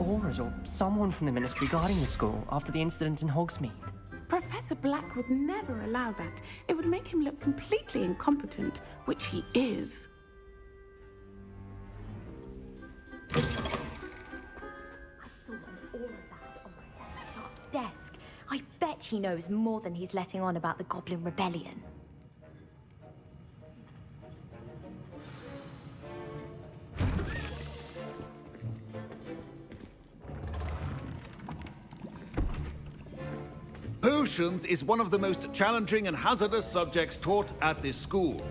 Aurors or someone from the Ministry guarding the school after the incident in Hogsmeade. Professor Black would never allow that. It would make him look completely incompetent, which he is. I saw all of that on Professor Sharp's desk. I bet he knows more than he's letting on about the Goblin Rebellion. Potions is one of the most challenging and hazardous subjects taught at this school.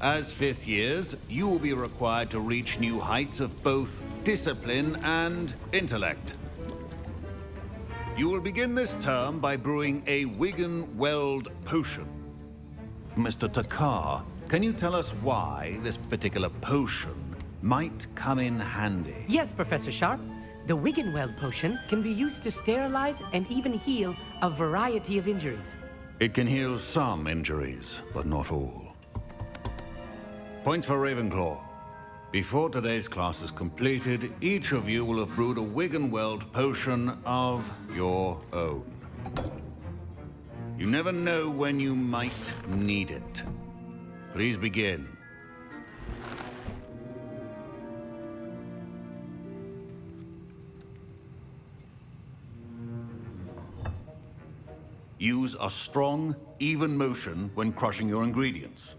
As fifth years, you will be required to reach new heights of both discipline and intellect. You will begin this term by brewing a Wigan-Weld potion. Mr. Takar, can you tell us why this particular potion might come in handy? Yes, Professor Sharp. The Wigan-Weld potion can be used to sterilize and even heal a variety of injuries. It can heal some injuries, but not all. Points for Ravenclaw. Before today's class is completed, each of you will have brewed a Wigan-Weld potion of your own. You never know when you might need it. Please begin. Use a strong, even motion when crushing your ingredients.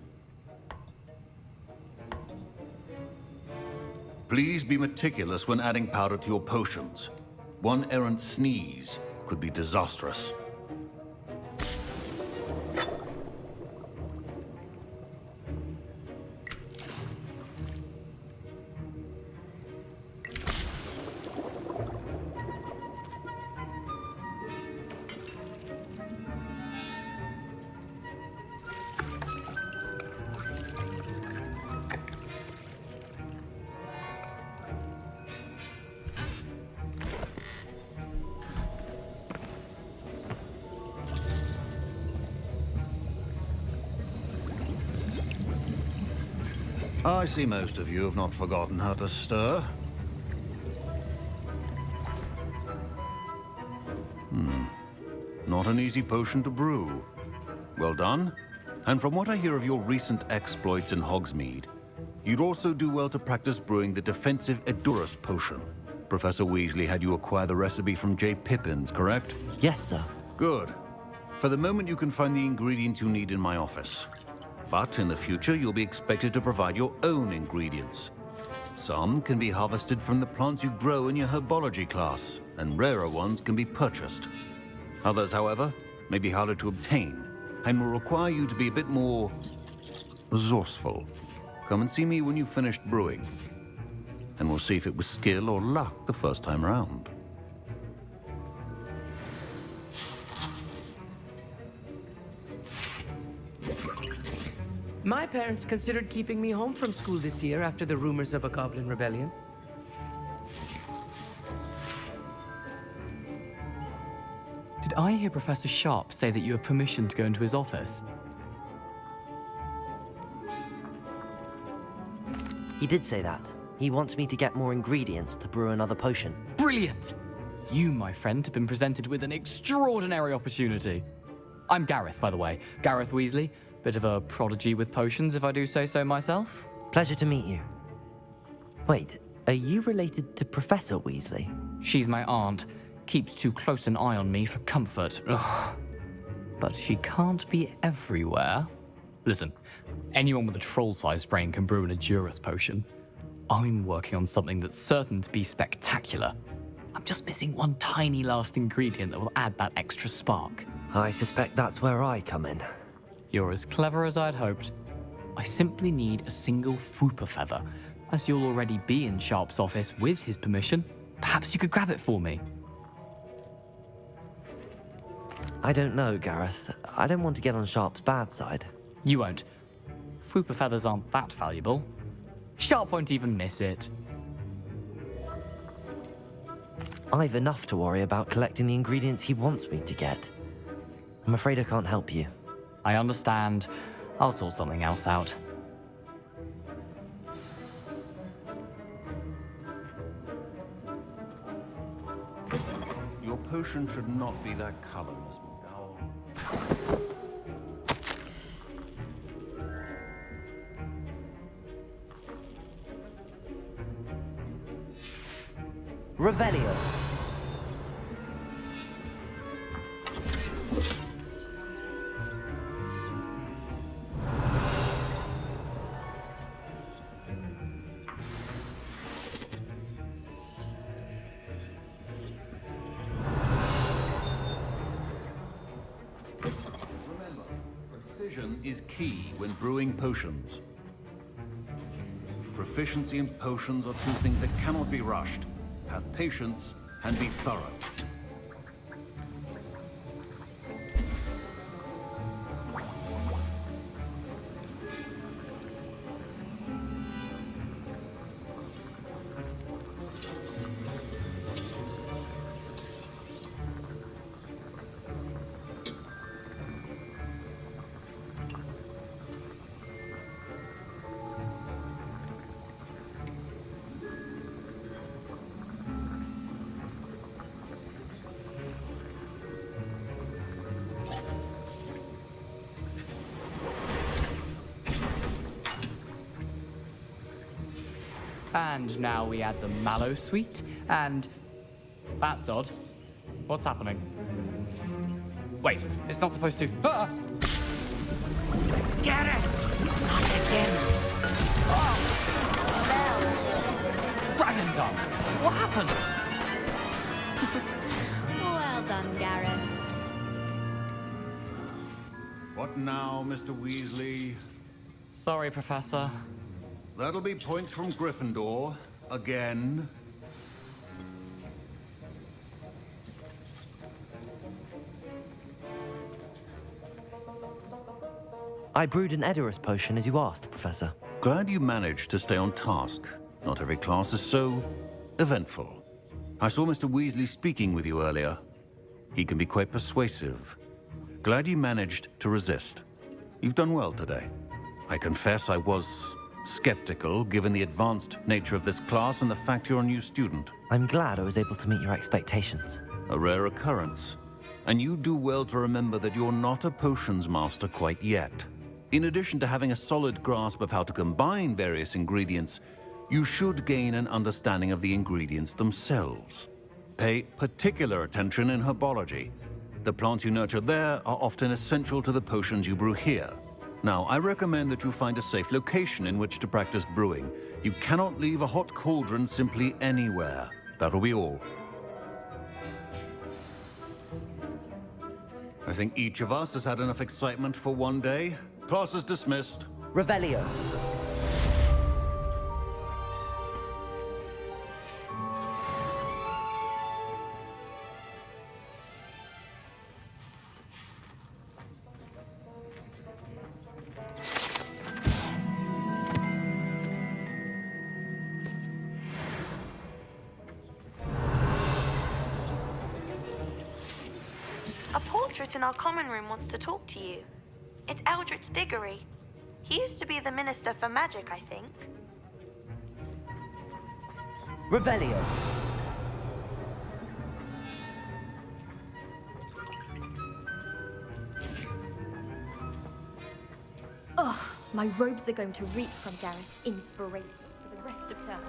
Please be meticulous when adding powder to your potions. One errant sneeze could be disastrous. I see most of you have not forgotten how to stir. Not an easy potion to brew. Well done. And from what I hear of your recent exploits in Hogsmeade, you'd also do well to practice brewing the defensive Edurus potion. Professor Weasley had you acquire the recipe from J. Pippins, correct? Yes, sir. Good. For the moment, you can find the ingredients you need in my office. But in the future, you'll be expected to provide your own ingredients. Some can be harvested from the plants you grow in your herbology class, and rarer ones can be purchased. Others, however, may be harder to obtain, and will require you to be a bit more resourceful. Come and see me when you've finished brewing, and we'll see if it was skill or luck the first time around. My parents considered keeping me home from school this year after the rumors of a Goblin Rebellion. Did I hear Professor Sharp say that you have permission to go into his office? He did say that. He wants me to get more ingredients to brew another potion. Brilliant! You, my friend, have been presented with an extraordinary opportunity. I'm Gareth, by the way. Gareth Weasley. Bit of a prodigy with potions, if I do say so myself. Pleasure to meet you. Wait, are you related to Professor Weasley? She's my aunt. Keeps too close an eye on me for comfort. Ugh. But she can't be everywhere. Listen, anyone with a troll-sized brain can brew an Edurus potion. I'm working on something that's certain to be spectacular. I'm just missing one tiny last ingredient that will add that extra spark. I suspect that's where I come in. You're as clever as I'd hoped. I simply need a single Fwooper feather. As you'll already be in Sharp's office with his permission, perhaps you could grab it for me. I don't know, Gareth. I don't want to get on Sharp's bad side. You won't. Fwooper feathers aren't that valuable. Sharp won't even miss it. I've enough to worry about collecting the ingredients he wants me to get. I'm afraid I can't help you. I understand. I'll sort something else out. Your potion should not be that color, Miss McDowell. Revelio. Remember, precision is key when brewing potions. Proficiency in potions are two things that cannot be rushed. Have patience and be thorough. And now we add the mallow sweet, and that's odd. What's happening? Wait, it's not supposed to. Ah! Get it! Not again! Dragon tongue! What happened? Well done, Gareth. What now, Mr. Weasley? Sorry, Professor. That'll be points from Gryffindor. Again. I brewed an Edorus potion as you asked, Professor. Glad you managed to stay on task. Not every class is so eventful. I saw Mr. Weasley speaking with you earlier. He can be quite persuasive. Glad you managed to resist. You've done well today. I confess I was skeptical, given the advanced nature of this class and the fact you're a new student. I'm glad I was able to meet your expectations. A rare occurrence. And you do well to remember that you're not a potions master quite yet. In addition to having a solid grasp of how to combine various ingredients, you should gain an understanding of the ingredients themselves. Pay particular attention in herbology. The plants you nurture there are often essential to the potions you brew here. Now, I recommend that you find a safe location in which to practice brewing. You cannot leave a hot cauldron simply anywhere. That'll be all. I think each of us has had enough excitement for one day. Class is dismissed. Revelio. A portrait in our common room wants to talk to you. It's Eldritch Diggory. He used to be the Minister for Magic, I think. Revelio. Ugh, my robes are going to reek from Gareth's inspiration for the rest of term.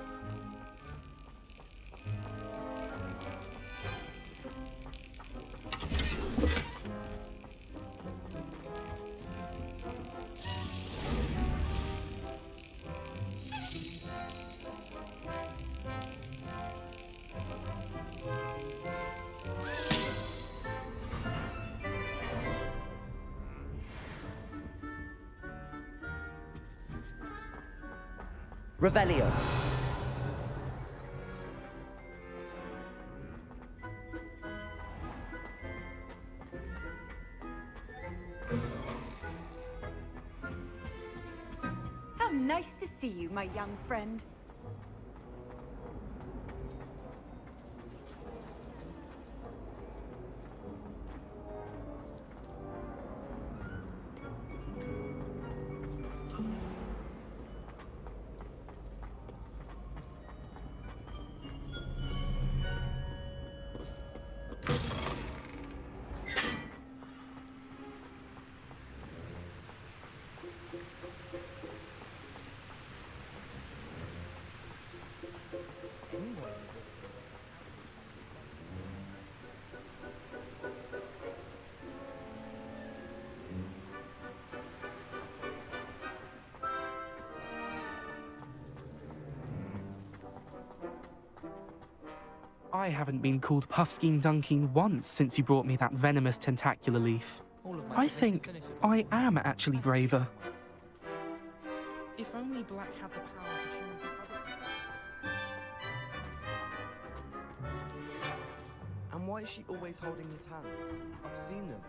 Revelio. How nice to see you, my young friend. I haven't been called Puffskein Dunkeen once since you brought me that venomous tentacular leaf. I think I am actually braver. If only Black had the power to change the other... And why is she always holding his hand? I've seen them.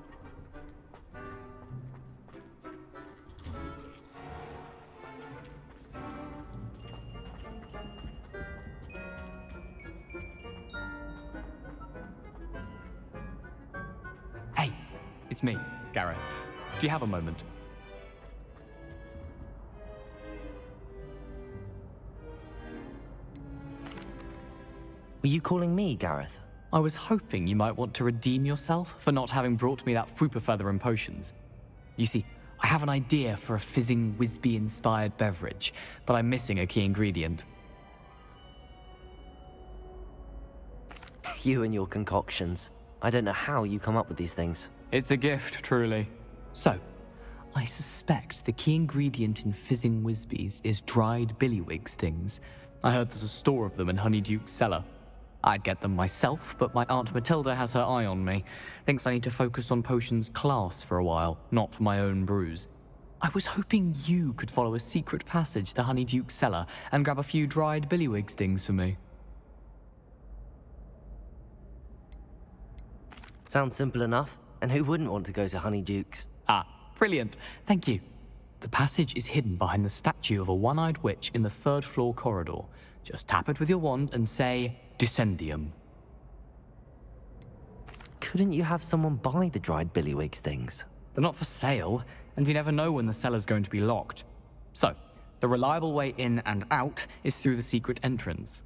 Hey, it's me, Gareth. Do you have a moment? Were you calling me, Gareth? I was hoping you might want to redeem yourself for not having brought me that Fooper Feather and potions. You see, I have an idea for a fizzing Whizbee-inspired beverage, but I'm missing a key ingredient. You and your concoctions. I don't know how you come up with these things. It's a gift, truly. So, I suspect the key ingredient in fizzing Whizbees is dried billywig stings. I heard there's a store of them in Honeyduke's cellar. I'd get them myself, but my Aunt Matilda has her eye on me. Thinks I need to focus on potions class for a while, not for my own brews. I was hoping you could follow a secret passage to Honeyduke's cellar and grab a few dried billywig stings for me. Sounds simple enough. And who wouldn't want to go to Honeyduke's? Ah, brilliant. Thank you. The passage is hidden behind the statue of a one-eyed witch in the third-floor corridor. Just tap it with your wand and say, Descendium. Couldn't you have someone buy the dried billywig things? They're not for sale, and you never know when the cellar's going to be locked. So, the reliable way in and out is through the secret entrance.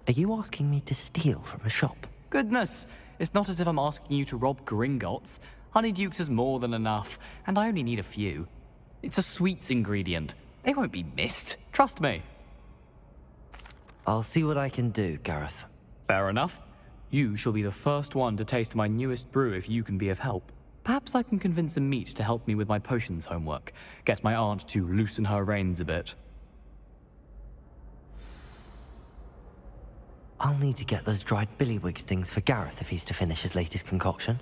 Are you asking me to steal from a shop? Goodness, it's not as if I'm asking you to rob Gringotts. Honeyduke's is more than enough, and I only need a few. It's a sweets ingredient. They won't be missed, trust me. I'll see what I can do, Gareth. Fair enough. You shall be the first one to taste my newest brew if you can be of help. Perhaps I can convince a meat to help me with my potions homework. Get my aunt to loosen her reins a bit. I'll need to get those dried billywig things for Gareth if he's to finish his latest concoction.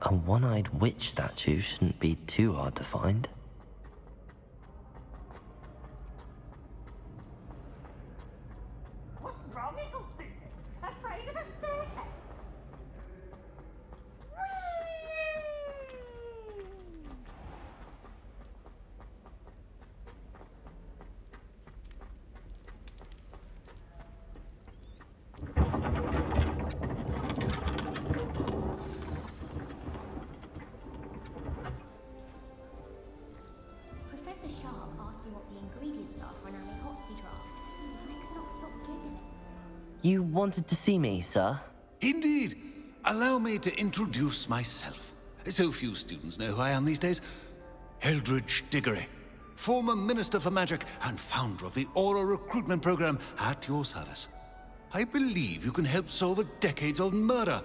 A one-eyed witch statue shouldn't be too hard to find. What's wrong, little students? Afraid of a staircase? Professor Sharp asked me what the ingredients are for an Ali draft, and I could not stop giggling. You wanted to see me, sir? Indeed. Allow me to introduce myself. So few students know who I am these days. Eldridge Diggory, former Minister for Magic and founder of the Aura Recruitment Program, at your service. I believe you can help solve a decades-old murder,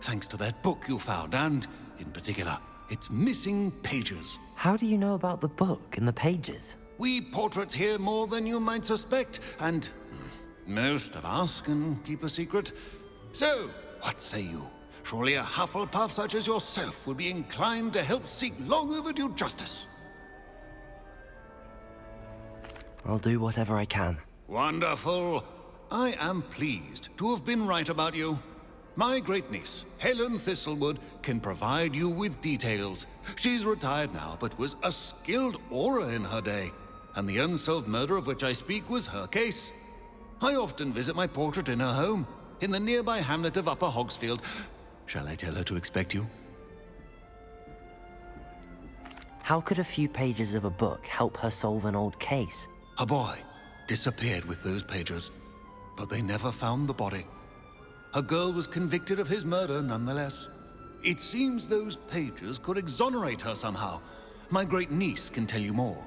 thanks to that book you found, and, in particular, its missing pages. How do you know about the book and the pages? We portraits hear more than you might suspect, and most of us can keep a secret. So, what say you? Surely a Hufflepuff such as yourself would be inclined to help seek long overdue justice. I'll do whatever I can. Wonderful. I am pleased to have been right about you. My great-niece, Helen Thistlewood, can provide you with details. She's retired now, but was a skilled aura in her day. And the unsolved murder of which I speak was her case. I often visit my portrait in her home, in the nearby hamlet of Upper Hogsfield. Shall I tell her to expect you? How could a few pages of a book help her solve an old case? A boy disappeared with those pages, but they never found the body. A girl was convicted of his murder nonetheless. It seems those pages could exonerate her somehow. My great-niece can tell you more.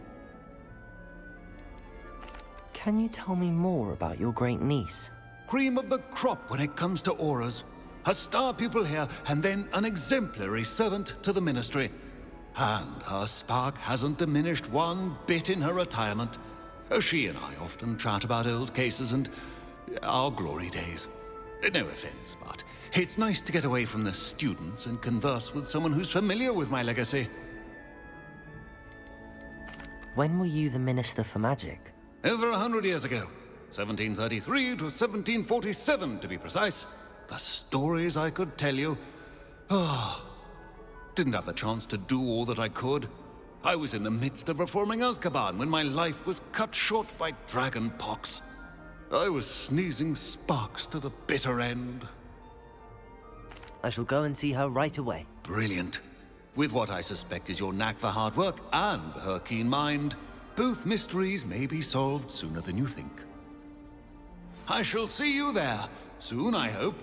Can you tell me more about your great-niece? Cream of the crop when it comes to auras. A star pupil here, and then an exemplary servant to the ministry. And her spark hasn't diminished one bit in her retirement. She and I often chat about old cases and our glory days. No offense, but it's nice to get away from the students and converse with someone who's familiar with my legacy. When were you the Minister for Magic? Over 100 years ago. 1733 to 1747, to be precise. The stories I could tell you. Oh, didn't have the chance to do all that I could. I was in the midst of reforming Azkaban when my life was cut short by dragon pox. I was sneezing sparks to the bitter end. I shall go and see her right away. Brilliant. With what I suspect is your knack for hard work and her keen mind, both mysteries may be solved sooner than you think. I shall see you there, soon I hope.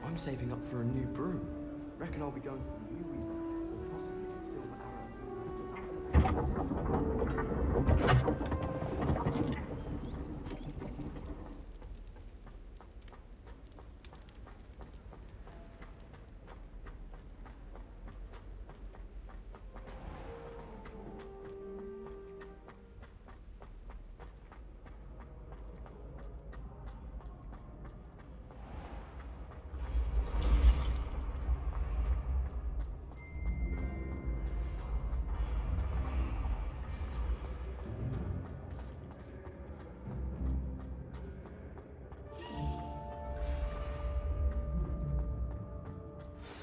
I'm saving up for a new broom. Reckon I'll be going for a new weed or possibly a silver arrow.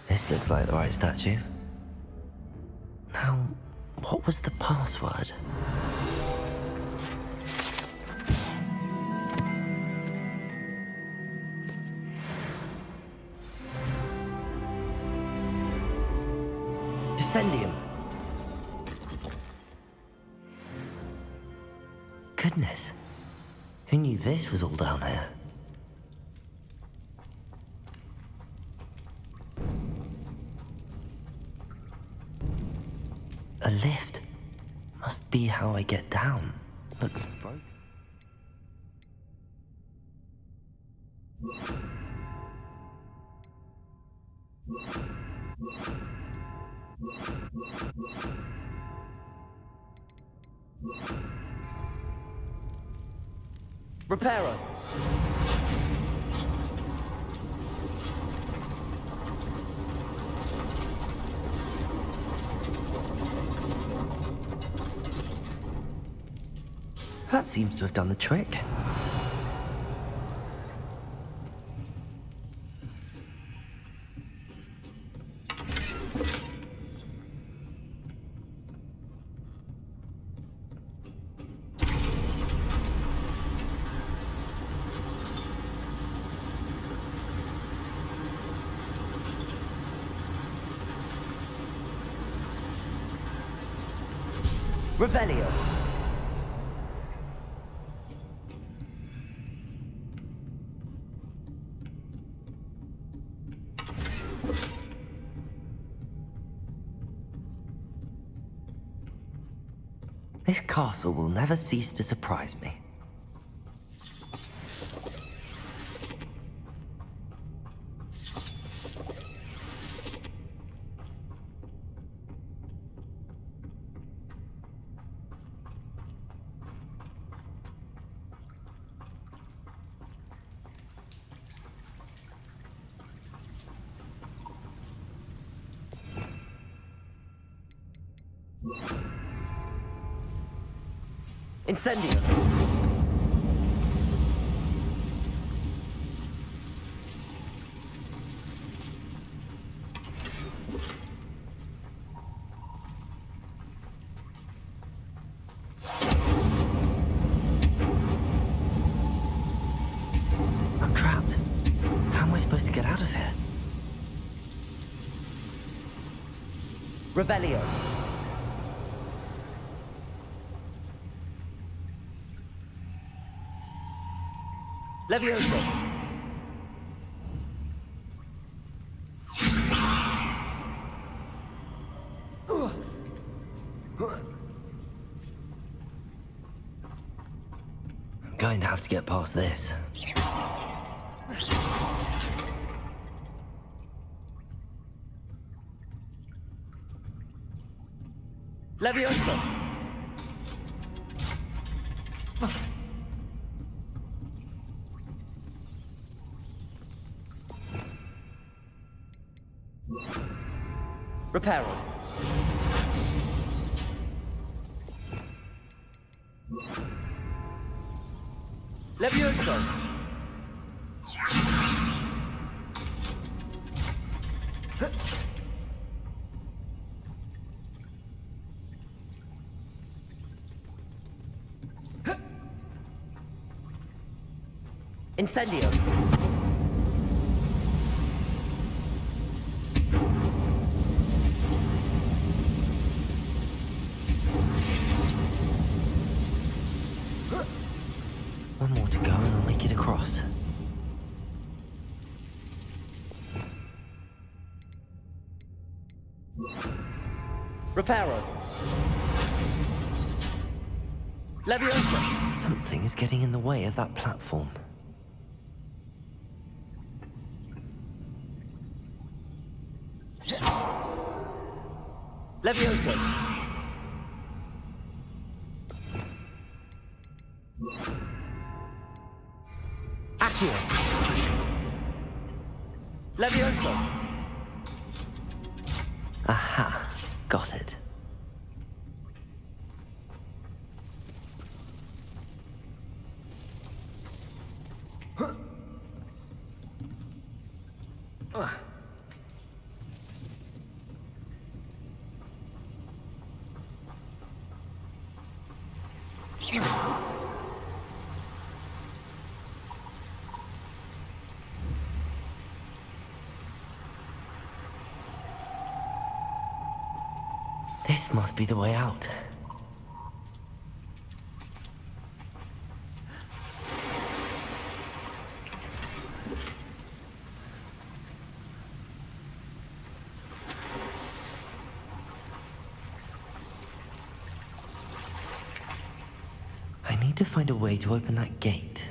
This looks like the right statue. Now, what was the password? Descendium. Goodness. Who knew this was all down here? A lift. Must be how I get down. Looks broken. Reparo. That seems to have done the trick. Revelio. This castle will never cease to surprise me. Incendio! I'm trapped. How am I supposed to get out of here? Revelio. Levioso. I'm going to have to get past this. Levioso. Reparo. Levioso. Incendio. One more to go and I'll make it across. Reparo. Leviosa. Something is getting in the way of that platform. Leviosa. Accio. Levioso. Aha, got it. This must be the way out. I need to find a way to open that gate.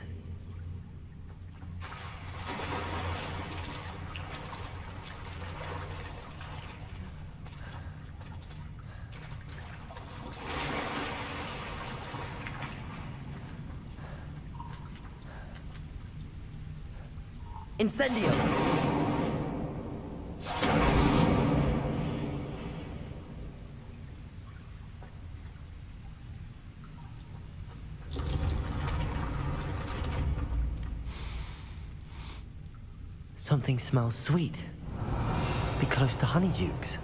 Incendio! Something smells sweet. Must be close to Honeydukes.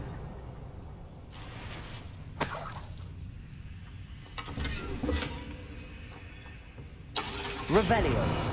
Revelio.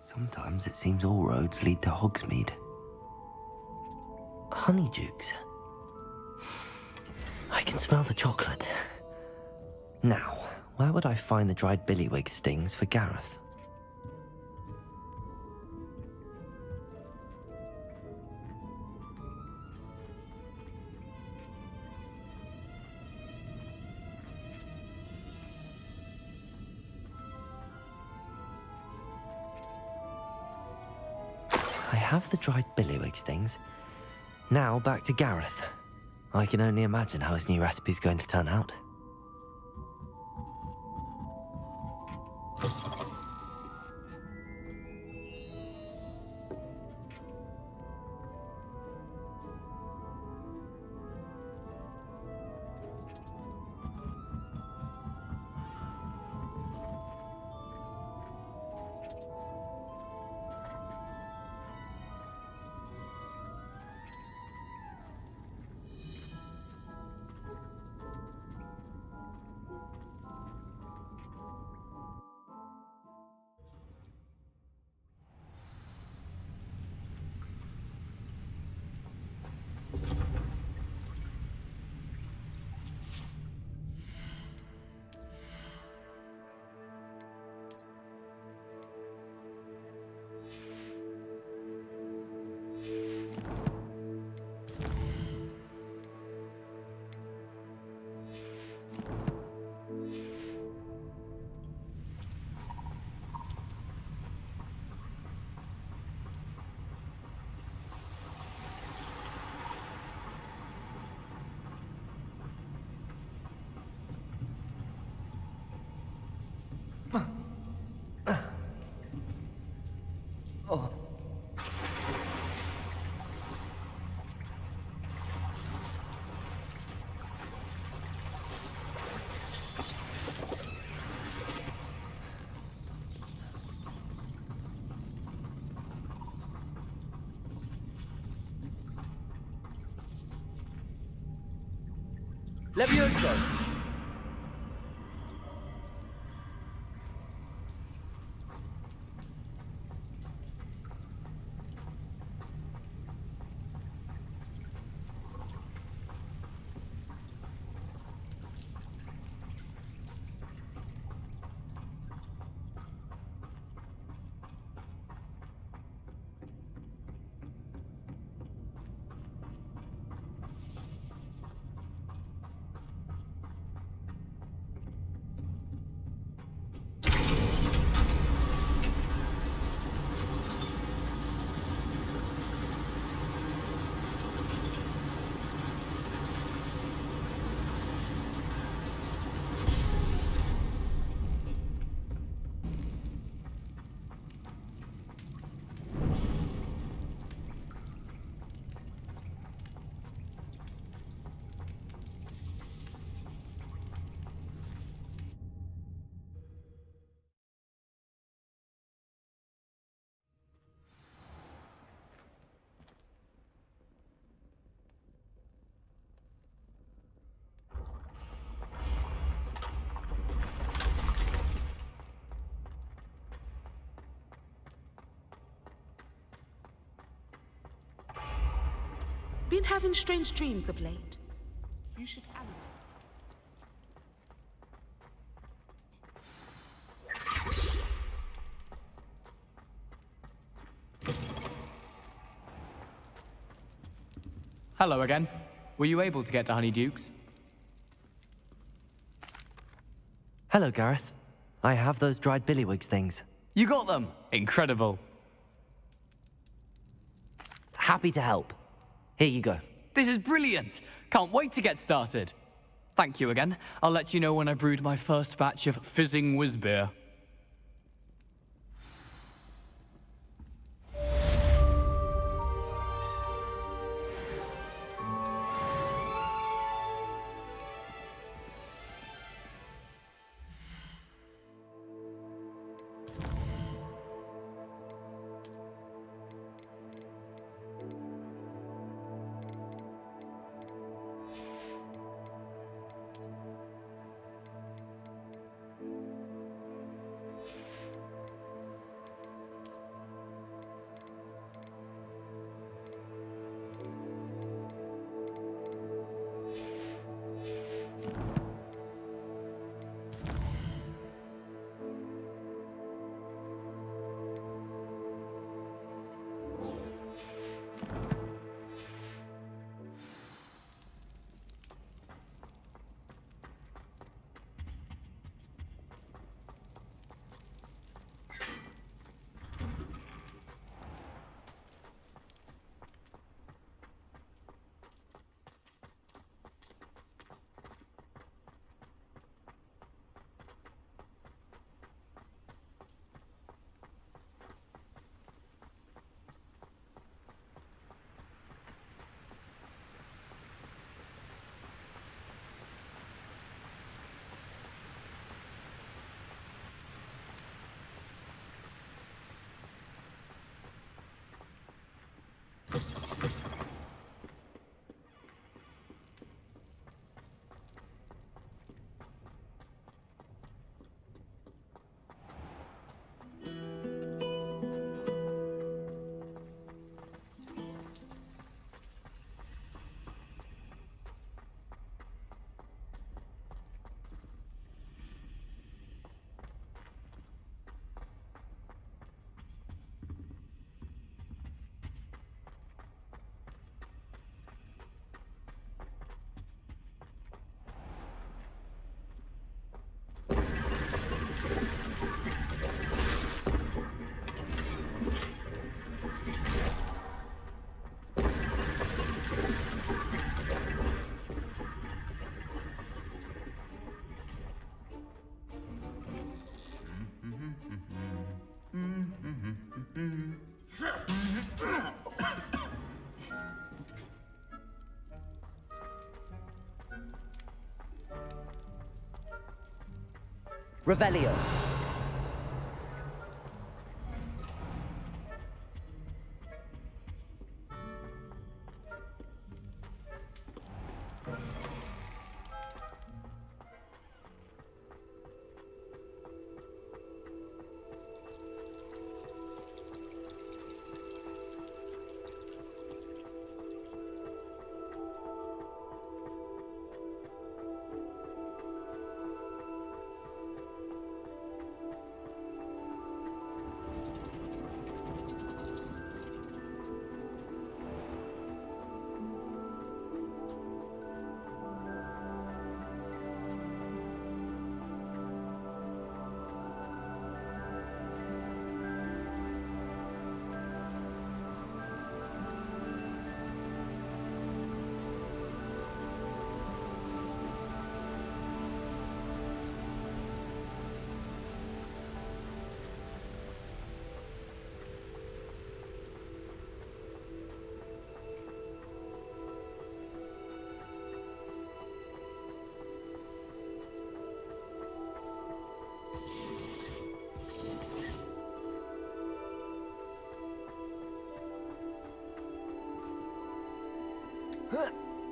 Sometimes it seems all roads lead to Hogsmeade. Honeydukes. I can smell the chocolate. Now, where would I find the dried billywig stings for Gareth? I have the dried billywig stings. Now back to Gareth. I can only imagine how his new recipe's going to turn out. Levioso! Been having strange dreams of late. You should analyze. Hello again. Were you able to get to Honeydukes? Hello, Gareth. I have those dried billywigs things. You got them! Incredible. Happy to help. Here you go. This is brilliant! Can't wait to get started. Thank you again. I'll let you know when I brewed my first batch of fizzing whiz-beer. Revelio.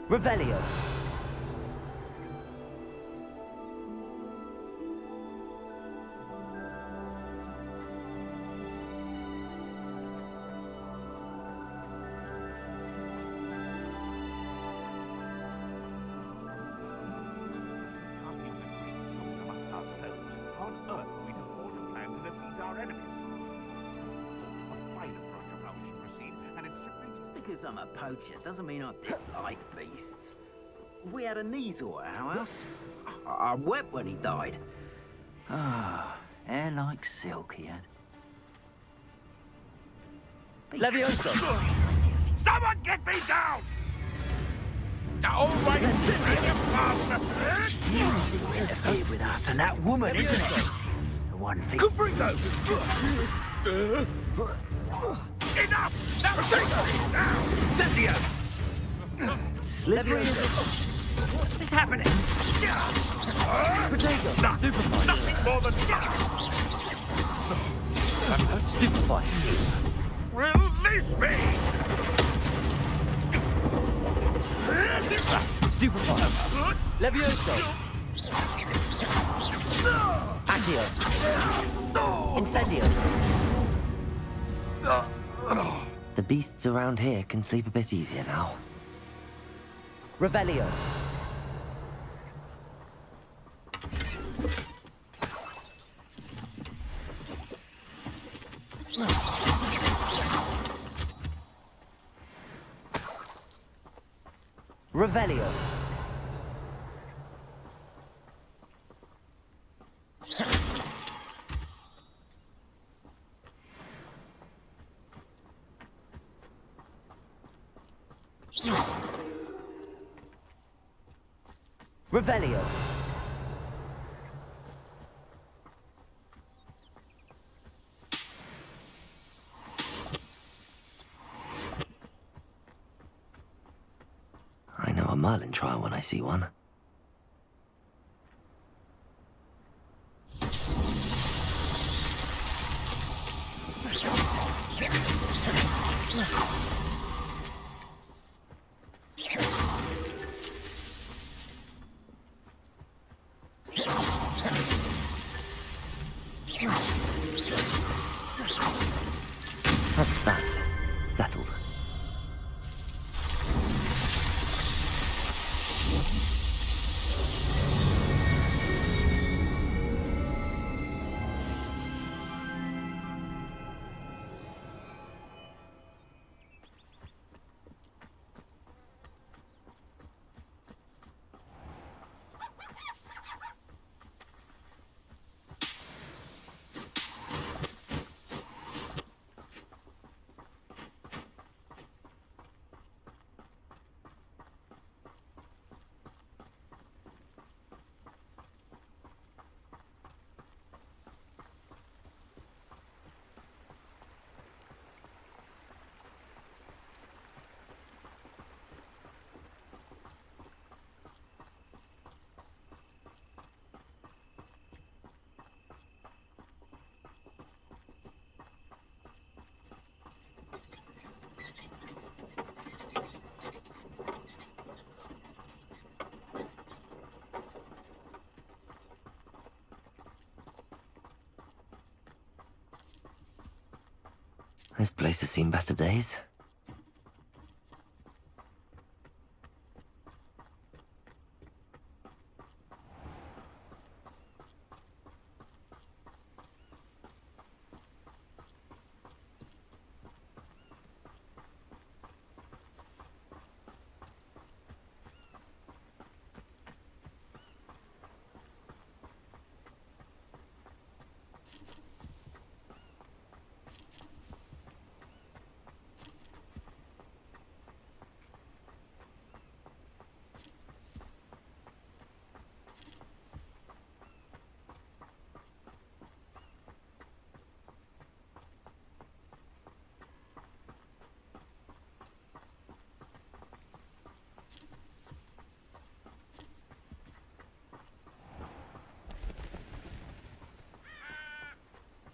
Revelio. Because I'm a poacher doesn't mean I dislike beasts. We had a Kneazor at our house. I wept when he died. Ah, hair like silk he had. Levioso! Someone get me down! All right, you bastard! You interfered with us and that woman, isn't it? The one thing... Caprito! Enough! Now take me down! Cynthia! Slippery as... What is happening? Potato! Nothing more than Stupefy! Release me! Stupefy! Levioso! Accio! Incendio! The beasts around here can sleep a bit easier now. Revelio! Revelio! Revelio! I know a Merlin trial when I see one. That's that. Settled. This place has seen better days.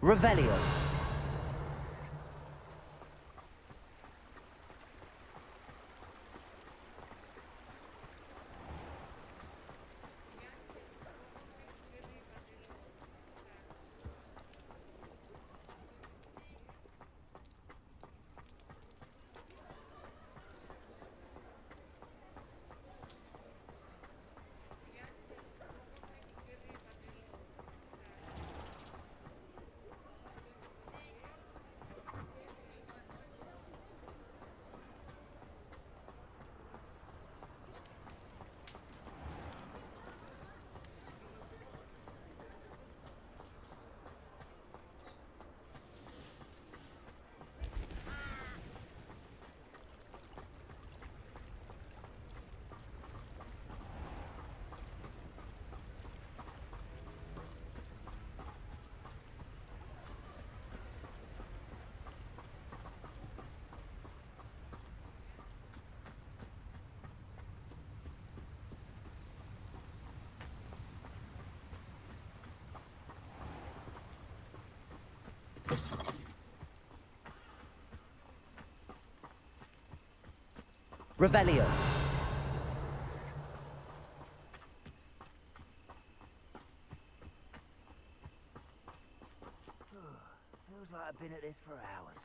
Revelio. Revelio. Feels like I've been at this for hours.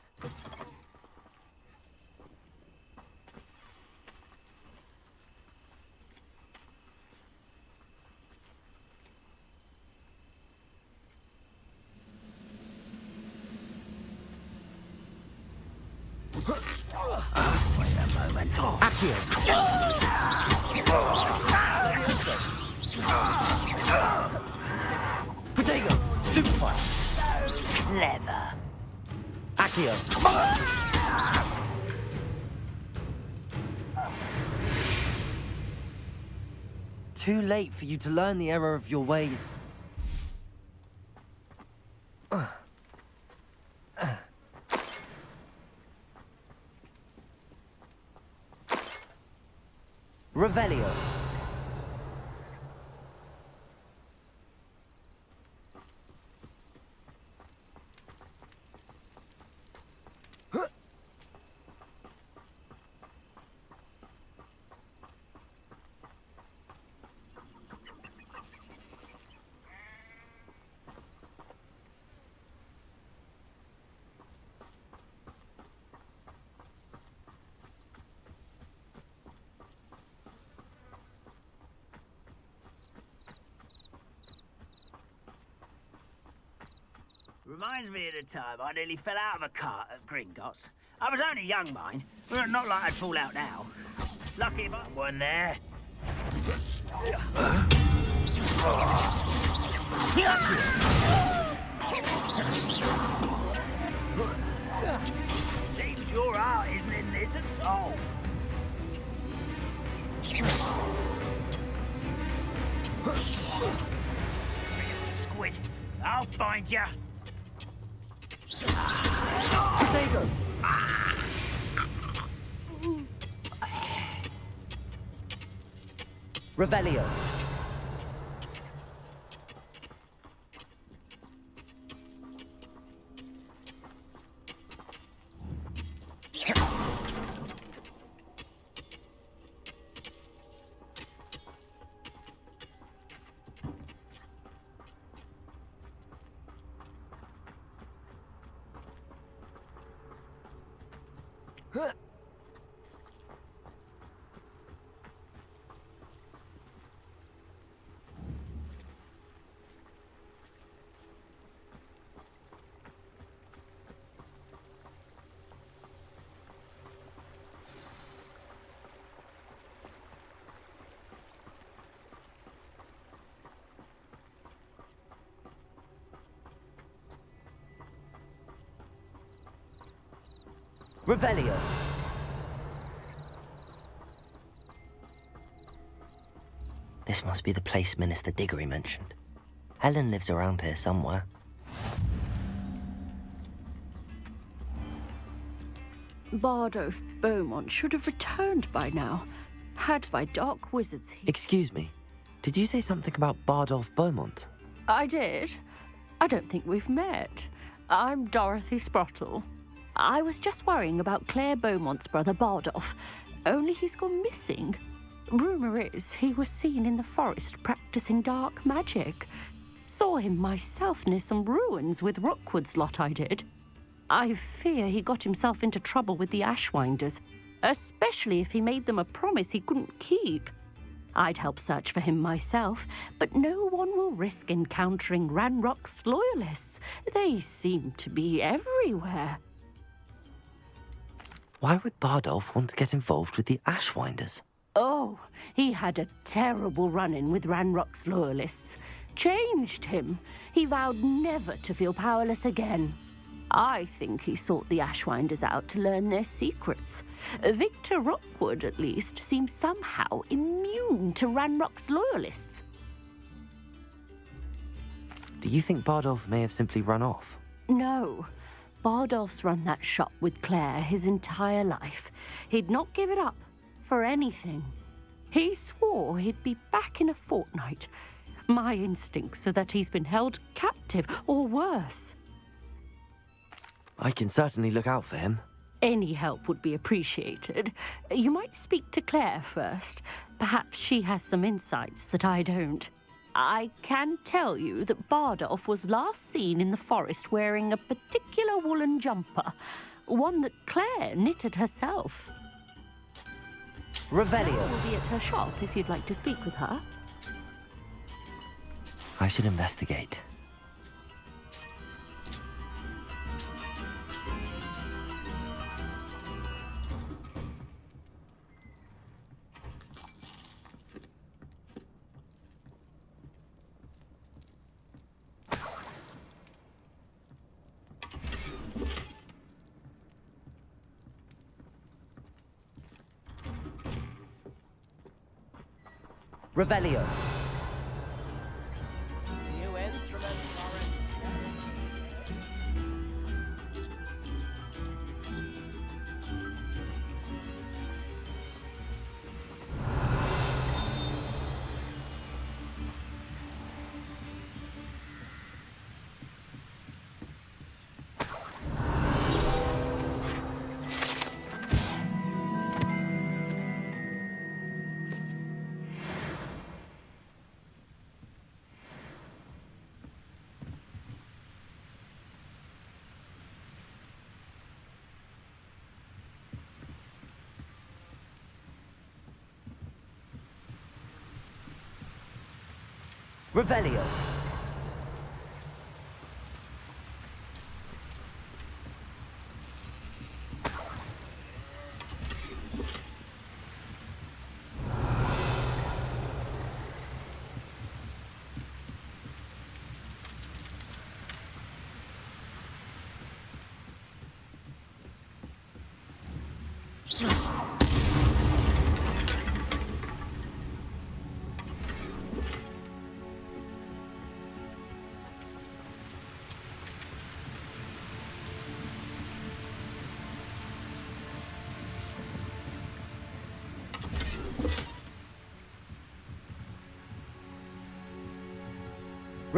Wait a moment. Accio. Protego. Superfire. Clever. Accio. Too late for you to learn the error of your ways. Revelio. Reminds me of the time I nearly fell out of a cart at Gringotts. I was only young, mind. Well, not like I'd fall out now. Lucky if I weren't there. Seems your heart isn't in this at all. Squid, I'll find ya. Protego. Revelio. Revelio. This must be the place Minister Diggory mentioned. Helen lives around here somewhere. Bardolph Beaumont should have returned by now. Had by dark wizards Excuse me. Did you say something about Bardolph Beaumont? I did. I don't think we've met. I'm Dorothy Sprottle. I was just worrying about Claire Beaumont's brother Bardolph, only he's gone missing. Rumour is he was seen in the forest practicing dark magic. Saw him myself near some ruins with Rookwood's lot I did. I fear he got himself into trouble with the Ashwinders, especially if he made them a promise he couldn't keep. I'd help search for him myself, but no one will risk encountering Ranrock's loyalists. They seem to be everywhere. Why would Bardolph want to get involved with the Ashwinders? Oh, he had a terrible run-in with Ranrock's loyalists. Changed him. He vowed never to feel powerless again. I think he sought the Ashwinders out to learn their secrets. Victor Rookwood, at least, seems somehow immune to Ranrock's loyalists. Do you think Bardolph may have simply run off? No. Bardolph's run that shop with Claire his entire life. He'd not give it up for anything. He swore he'd be back in a fortnight. My instincts are that he's been held captive, or worse. I can certainly look out for him. Any help would be appreciated. You might speak to Claire first. Perhaps she has some insights that I don't. I can tell you that Bardolph was last seen in the forest wearing a particular woolen jumper, one that Claire knitted herself. Revelio. Will be at her shop if you'd like to speak with her. I should investigate. Revelio. New instruments Revelio.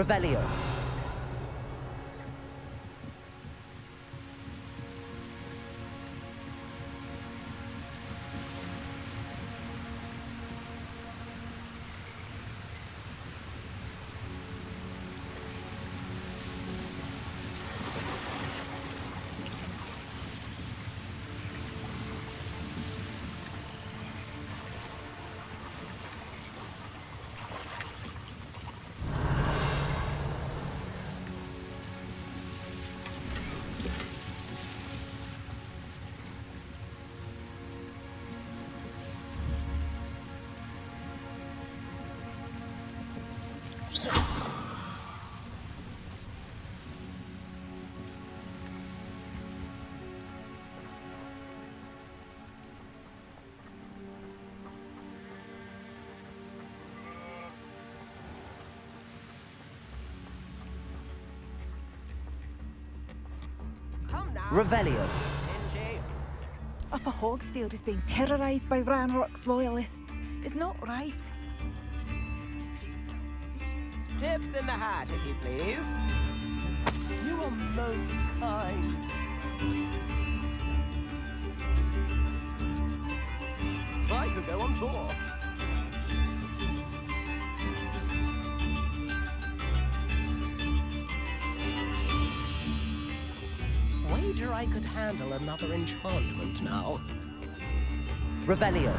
Revelio. Revelio. Upper Hogsfield is being terrorised by Ranrock's loyalists. It's not right. Tips in the hat, if you please. You are most kind. I could go on tour. Wager I could handle another enchantment now. Revelio.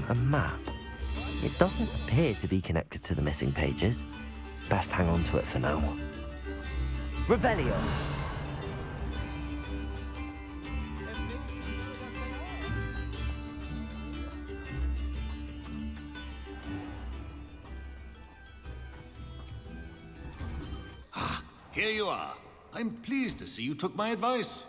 A map. It doesn't appear to be connected to the missing pages. Best hang on to it for now. Revelio. Here you are. I'm pleased to see you took my advice.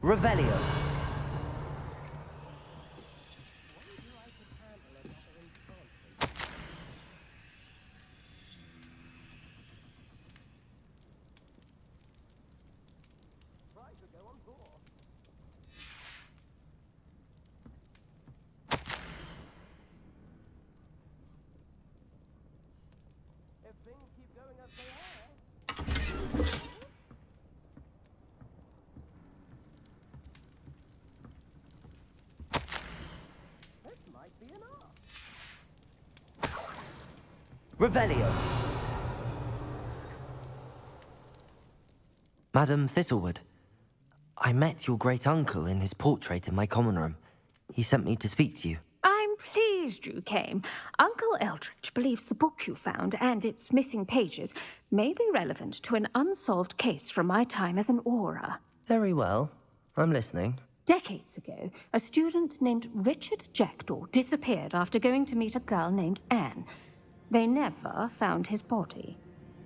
Revelio. If things keep going as they are. Revelio. Madam Thistlewood, I met your great-uncle in his portrait in my common room. He sent me to speak to you. I'm pleased you came. Uncle Eldridge believes the book you found and its missing pages may be relevant to an unsolved case from my time as an aura. Very well. I'm listening. Decades ago, a student named Richard Jackdaw disappeared after going to meet a girl named Anne. They never found his body.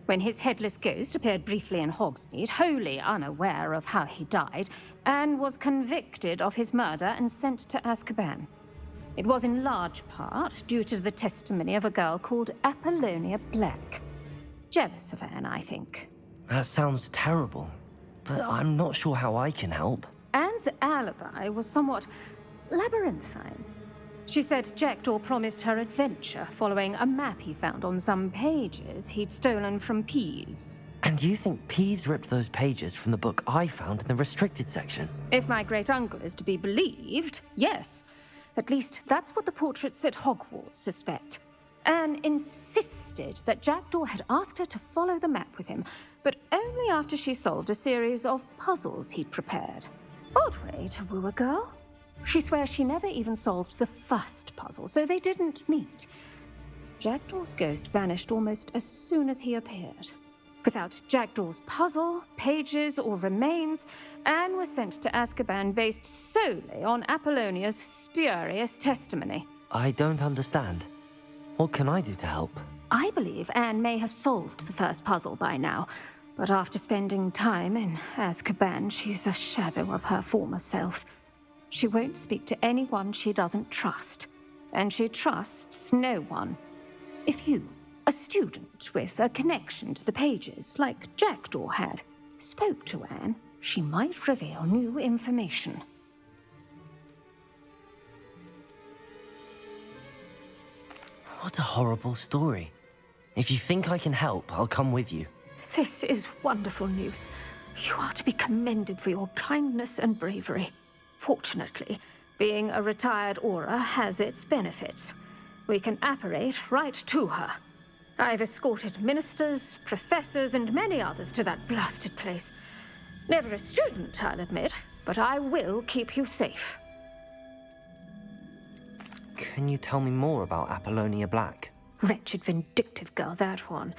When his headless ghost appeared briefly in Hogsmeade, wholly unaware of how he died, Anne was convicted of his murder and sent to Azkaban. It was in large part due to the testimony of a girl called Apollonia Black. Jealous of Anne, I think. That sounds terrible, but I'm not sure how I can help. Anne's alibi was somewhat labyrinthine. She said Jackdaw promised her adventure following a map he found on some pages he'd stolen from Peeves. And you think Peeves ripped those pages from the book I found in the restricted section? If my great-uncle is to be believed, yes. At least that's what the portraits at Hogwarts suspect. Anne insisted that Jackdaw had asked her to follow the map with him, but only after she solved a series of puzzles he'd prepared. Odd way to woo a girl. She swears she never even solved the first puzzle, so they didn't meet. Jackdaw's ghost vanished almost as soon as he appeared. Without Jackdaw's puzzle, pages, or remains, Anne was sent to Azkaban based solely on Apollonia's spurious testimony. I don't understand. What can I do to help? I believe Anne may have solved the first puzzle by now, but after spending time in Azkaban, she's a shadow of her former self. She won't speak to anyone she doesn't trust, and she trusts no one. If you, a student with a connection to the pages, like Jackdaw had, spoke to Anne, she might reveal new information. What a horrible story. If you think I can help, I'll come with you. This is wonderful news. You are to be commended for your kindness and bravery. Fortunately, being a retired aura has its benefits. We can apparate right to her. I've escorted ministers, professors, and many others to that blasted place. Never a student, I'll admit, but I will keep you safe. Can you tell me more about Apollonia Black? Wretched, vindictive girl, that one.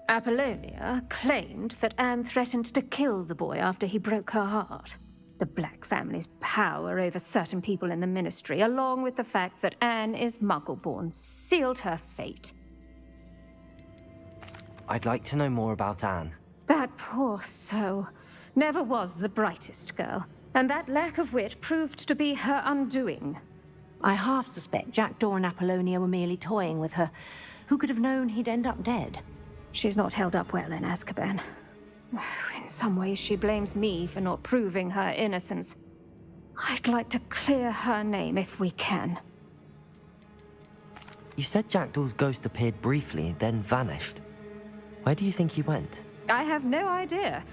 Apollonia claimed that Anne threatened to kill the boy after he broke her heart. The Black family's power over certain people in the Ministry, along with the fact that Anne is Muggle-born, sealed her fate. I'd like to know more about Anne. That poor soul never was the brightest girl, and that lack of wit proved to be her undoing. I half suspect Jackdaw and Apollonia were merely toying with her. Who could have known he'd end up dead? She's not held up well in Azkaban. In some ways, she blames me for not proving her innocence. I'd like to clear her name if we can. You said Jackdaw's ghost appeared briefly, then vanished. Where do you think he went? I have no idea.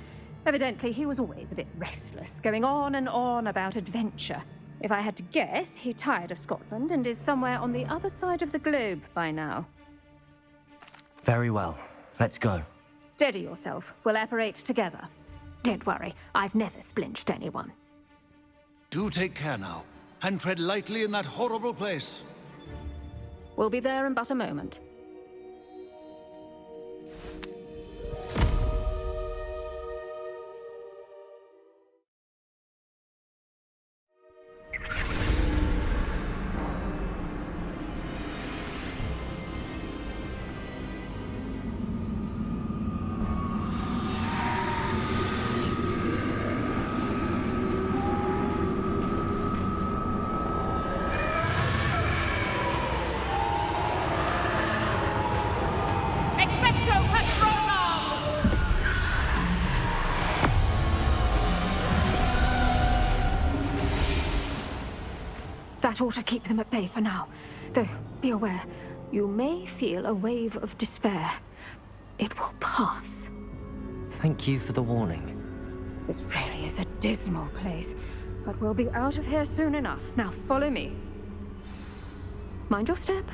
Evidently, he was always a bit restless, going on and on about adventure. If I had to guess, he tired of Scotland and is somewhere on the other side of the globe by now. Very well. Let's go. Steady yourself. We'll apparate together. Don't worry, I've never splinched anyone. Do take care now, and tread lightly in that horrible place. We'll be there in but a moment. That ought to keep them at bay for now. Though, be aware, you may feel a wave of despair. It will pass. Thank you for the warning. This really is a dismal place, but we'll be out of here soon enough. Now follow me. Mind your step.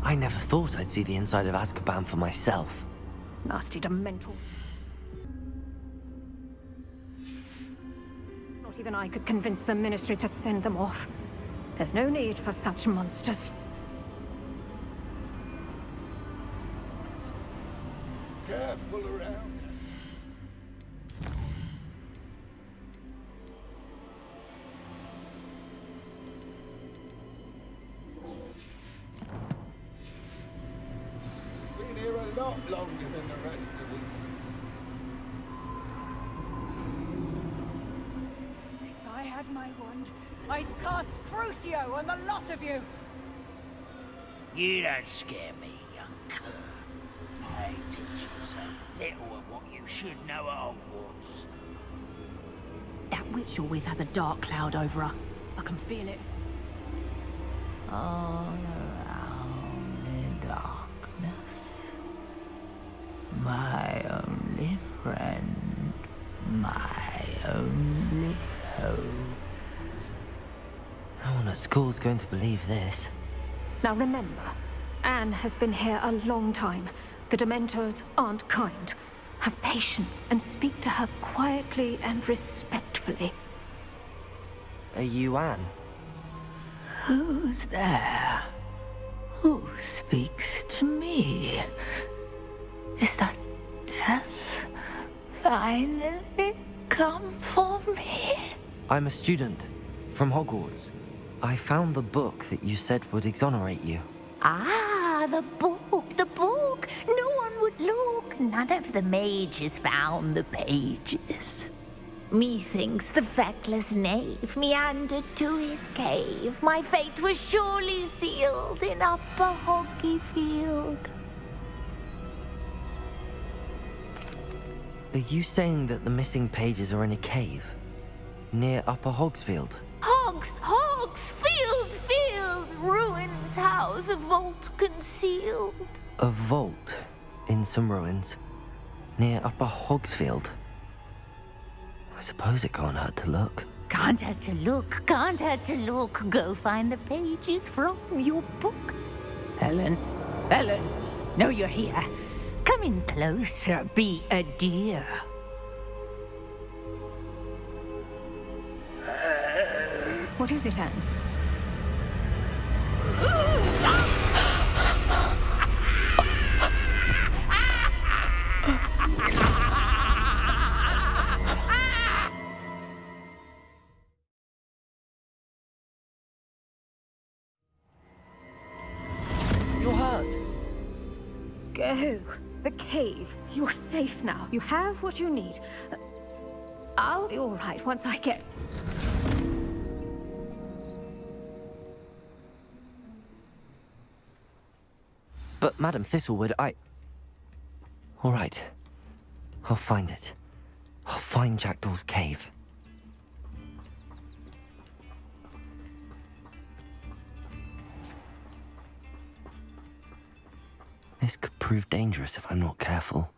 I never thought I'd see the inside of Azkaban for myself. Nasty dementor. Not even I could convince the Ministry to send them off. There's no need for such monsters. Careful around. Been here a lot longer than the rest of them. If I had my wand, I'd cast Crucio on the lot of you! You don't scare me, young cur. I teach you so little of what you should know at Hogwarts. That witch you're with has a dark cloud over her. I can feel it. All around in darkness. My only friend. My only hope. No one at school's going to believe this. Now remember, Anne has been here a long time. The Dementors aren't kind. Have patience and speak to her quietly and respectfully. Are you Anne? Who's there? Who speaks to me? Is that death finally come for me? I'm a student from Hogwarts. I found the book that you said would exonerate you. Ah, the book, the book. No one would look. None of the mages found the pages. Methinks the feckless knave meandered to his cave. My fate was surely sealed in Upper Hoggyfield. Are you saying that the missing pages are in a cave? Near Upper Hogsfield? Field, ruins house, a vault concealed. A vault in some ruins near Upper Hogsfield. I suppose it can't hurt to look. Can't hurt to look, can't hurt to look. Go find the pages from your book. Helen, know you're here. Come in closer, be a dear. What is it, Anne? cave. You're safe now. You have what you need. I'll be all right once I get... But, Madam Thistlewood, All right. I'll find it. I'll find Jackdaw's cave. This could prove dangerous if I'm not careful.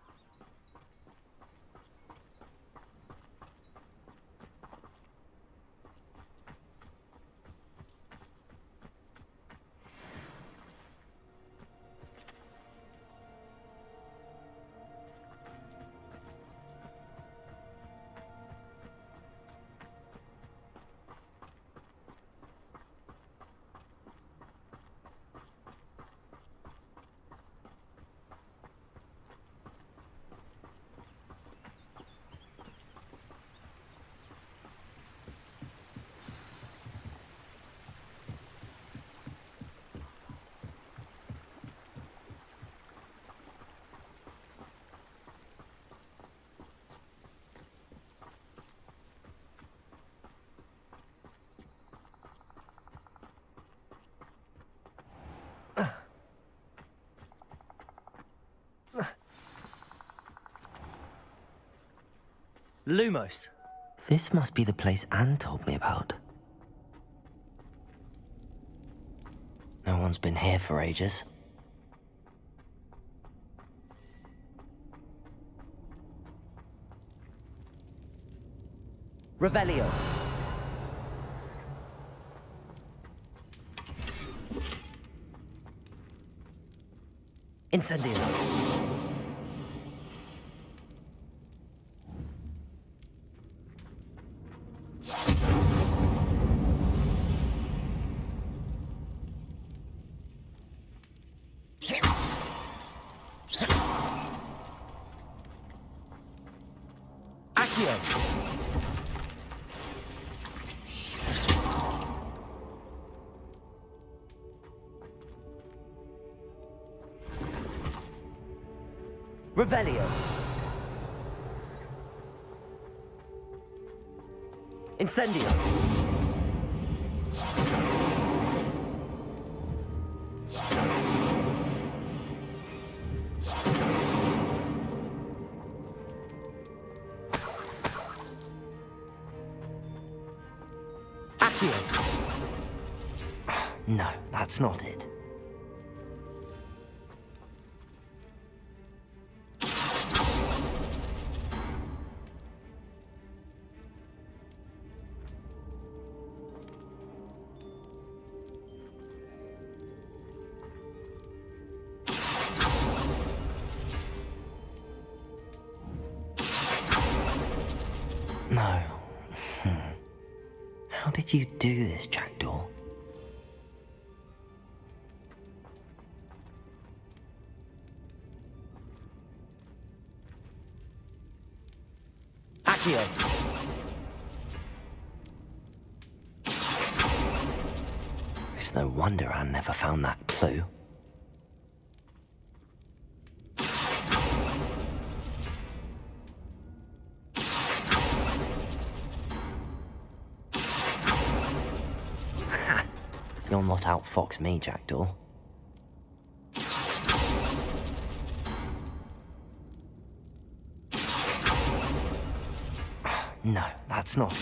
Lumos. This must be the place Anne told me about. No one's been here for ages. Revelio. Incendio. Revelio. Incendio. Accio. No, that's not it. No. How did you do this, Jackdaw? Accio! It's no wonder Anne never found that clue. You'll not outfox me, Jackdaw. No, that's not it.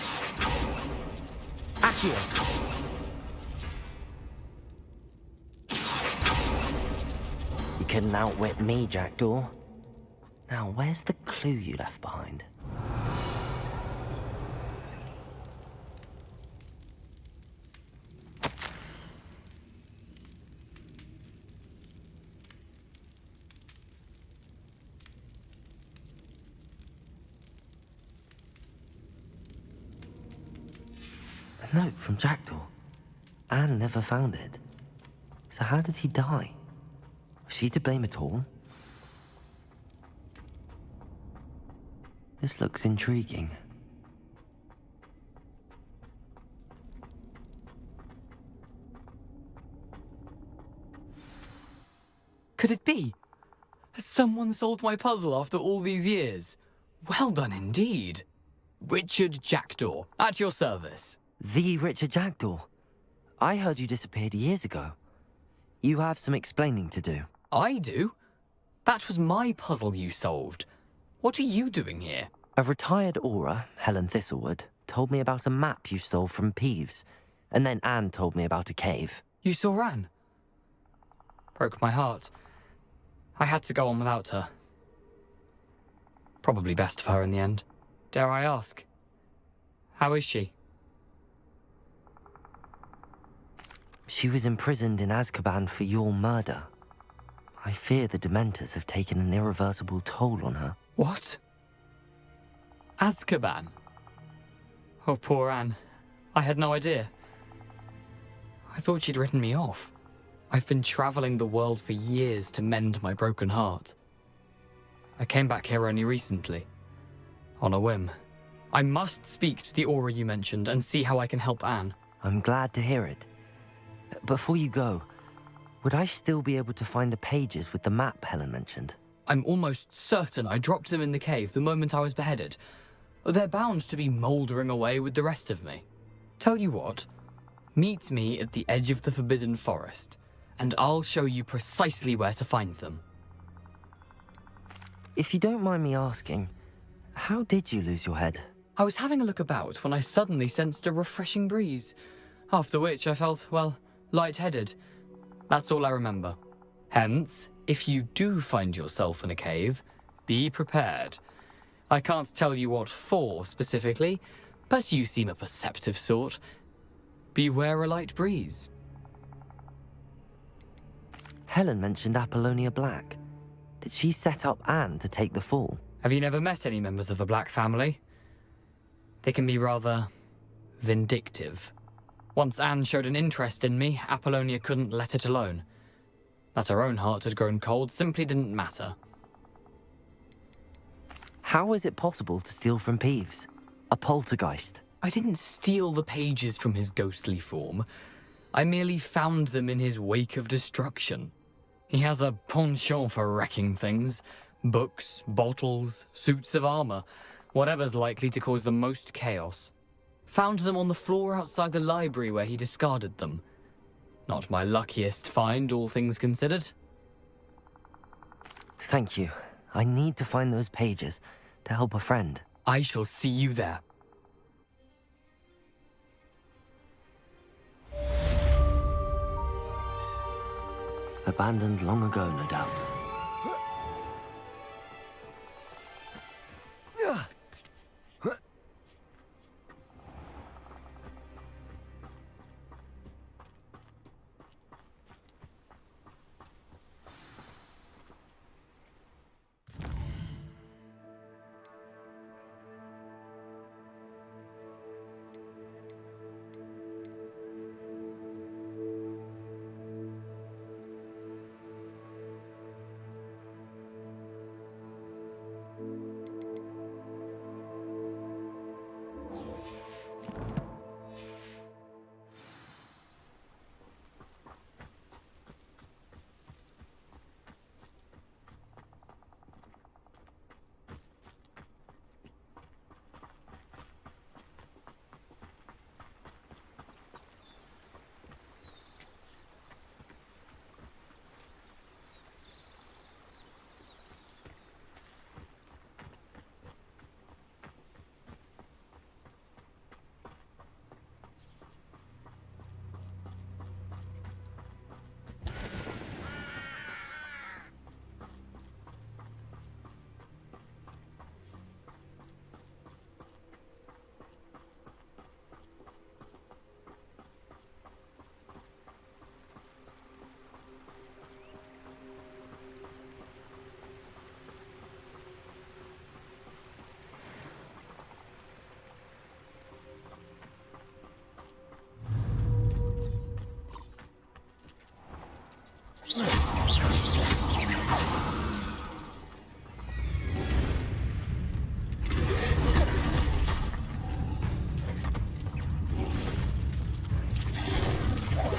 Accio! You couldn't outwit me, Jackdaw. Now, where's the clue you left behind? A note from Jackdaw. Anne never found it. So how did he die? Was she to blame at all? This looks intriguing. Could it be? Someone solved my puzzle after all these years. Well done indeed. Richard Jackdaw, at your service. The Richard Jackdaw? I heard you disappeared years ago. You have some explaining to do. I do? That was my puzzle you solved. What are you doing here? A retired aura, Helen Thistlewood, told me about a map you stole from Peeves, and then Anne told me about a cave. You saw Anne? Broke my heart. I had to go on without her. Probably best for her in the end. Dare I ask? How is she? She was imprisoned in Azkaban for your murder. I fear the Dementors have taken an irreversible toll on her. What? Azkaban? Oh, poor Anne. I had no idea. I thought she'd written me off. I've been traveling the world for years to mend my broken heart. I came back here only recently, on a whim. I must speak to the aura you mentioned and see how I can help Anne. I'm glad to hear it. Before you go, would I still be able to find the pages with the map Helen mentioned? I'm almost certain I dropped them in the cave the moment I was beheaded. They're bound to be mouldering away with the rest of me. Tell you what, meet me at the edge of the Forbidden Forest, and I'll show you precisely where to find them. If you don't mind me asking, how did you lose your head? I was having a look about when I suddenly sensed a refreshing breeze, after which I felt, well, lightheaded. That's all I remember. Hence, if you do find yourself in a cave, be prepared. I can't tell you what for specifically, but you seem a perceptive sort. Beware a light breeze. Helen mentioned Apollonia Black. Did she set up Anne to take the fall? Have you never met any members of the Black family? They can be rather vindictive. Once Anne showed an interest in me, Apollonia couldn't let it alone. That her own heart had grown cold simply didn't matter. How is it possible to steal from Peeves? A poltergeist? I didn't steal the pages from his ghostly form. I merely found them in his wake of destruction. He has a penchant for wrecking things. Books, bottles, suits of armor, whatever's likely to cause the most chaos. Found them on the floor outside the library where he discarded them. Not my luckiest find, all things considered. Thank you. I need to find those pages to help a friend. I shall see you there. Abandoned long ago, no doubt.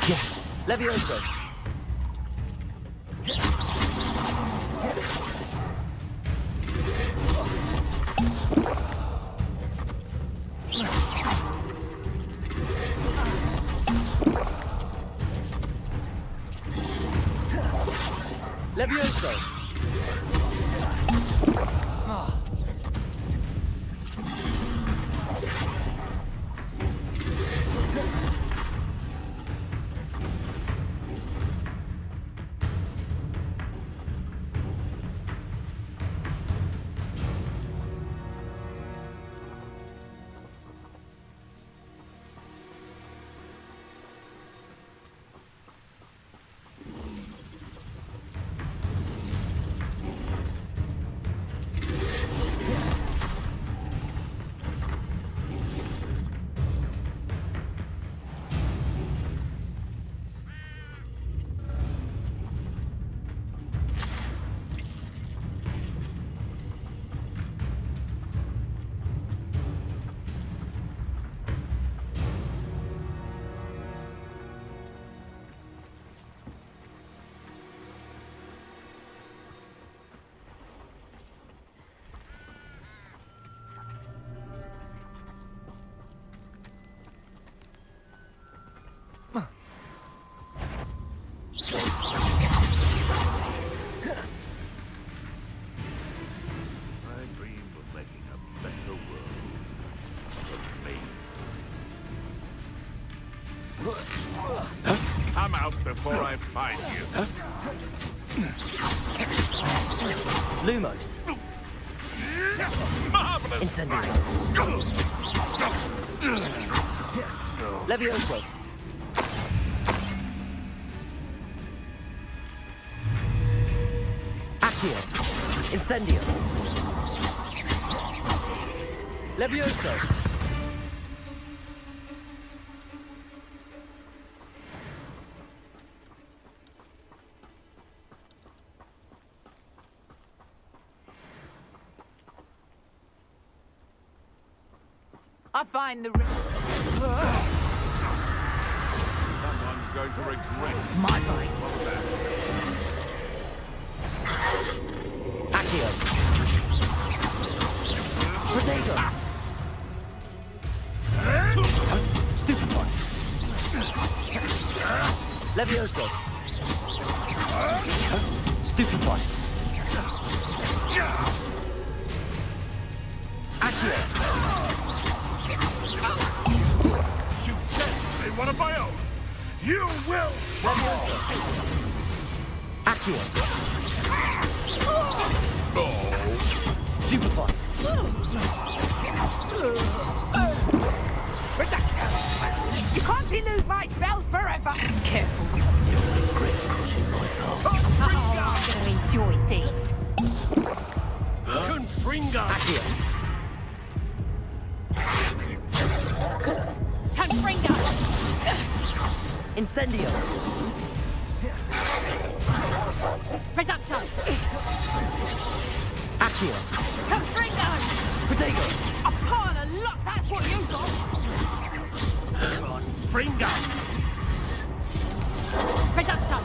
Yes, Levioso. out before I find you. Lumos. Marvelous! Incendio. Levioso. Accio. Incendio. Levioso. I find the... Someone's going to regret it. My bite. Accio. Protego. Stupid one. Levioso. Stupid one. Accio. You definitely one of my own. You will Levioso. Accio. Stupid one. You can't elude my spells forever. Careful. You'll regret crossing my path. Oh, I'm gonna enjoy this. Confringo. Accio. Confringo. Incendio. Presumpto. Accio. Confringo. Protego. A pile of luck, that's what you got. Confringo. Presumpto.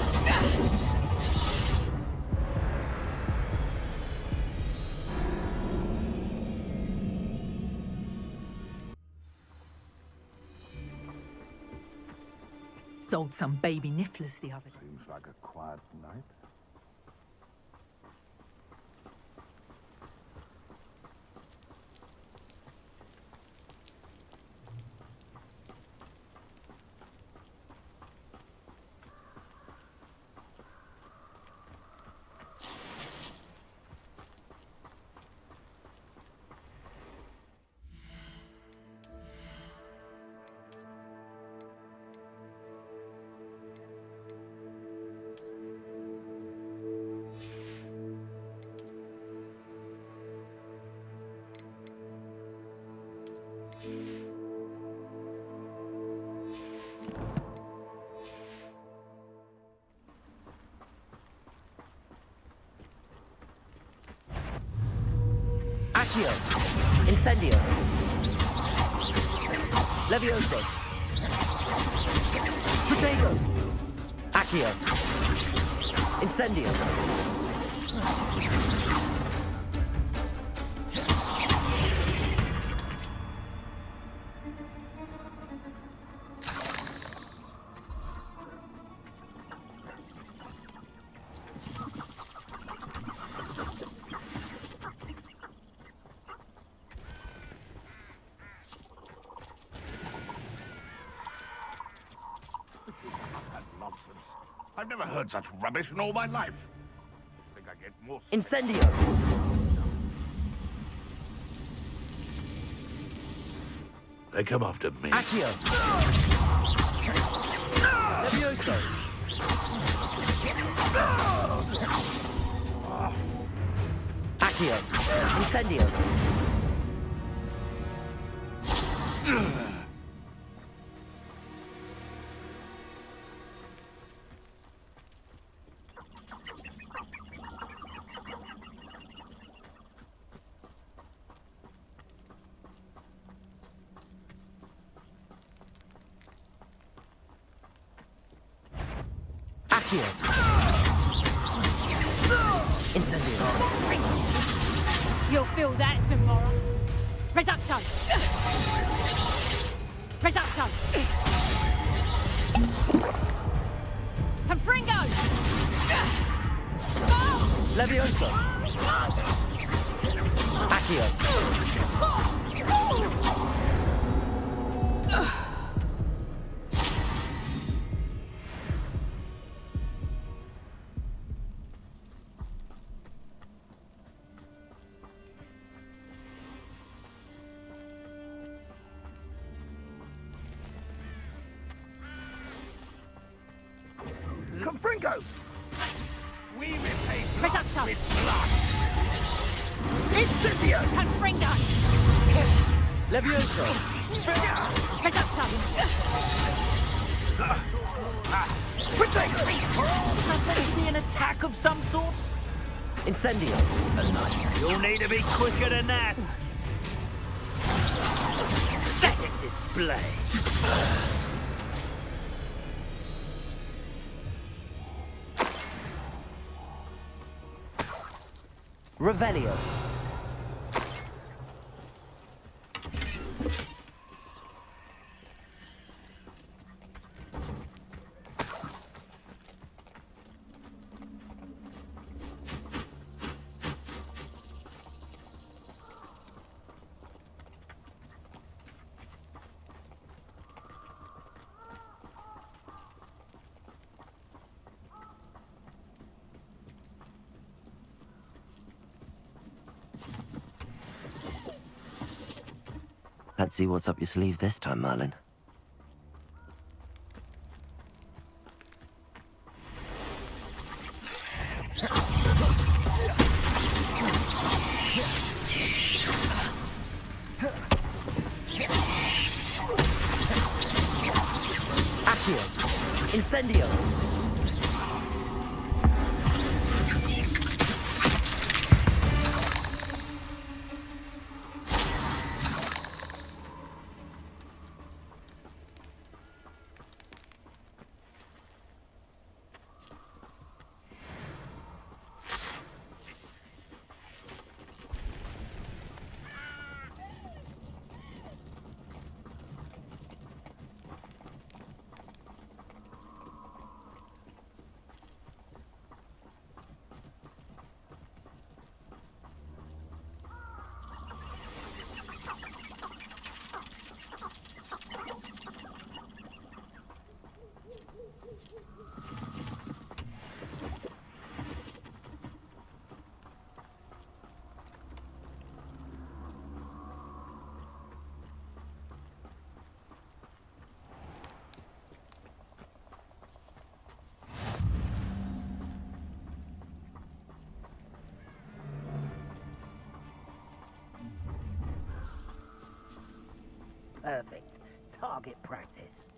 Sold some baby nifflers the other day. Seems like a quiet night. Accio. Incendio. Levioso. Protego. Accio. Incendio. Nonsense. I've never heard such rubbish in all my life. I think I get more... Incendio. They come after me. Accio. Levioso. Accio. Incendio. Accio. Incendio. You'll feel that tomorrow. Presumpto. Presumpto. Confringo. Levioso. Accio. Incendio! Confringo! Levioso! Pick up some! Protego! That must be an attack of some sort? Incendio! You'll need to be quicker than that! Static display! Revelio. Let's see what's up your sleeve this time, Merlin. Accio! Incendio! Perfect. Target practice.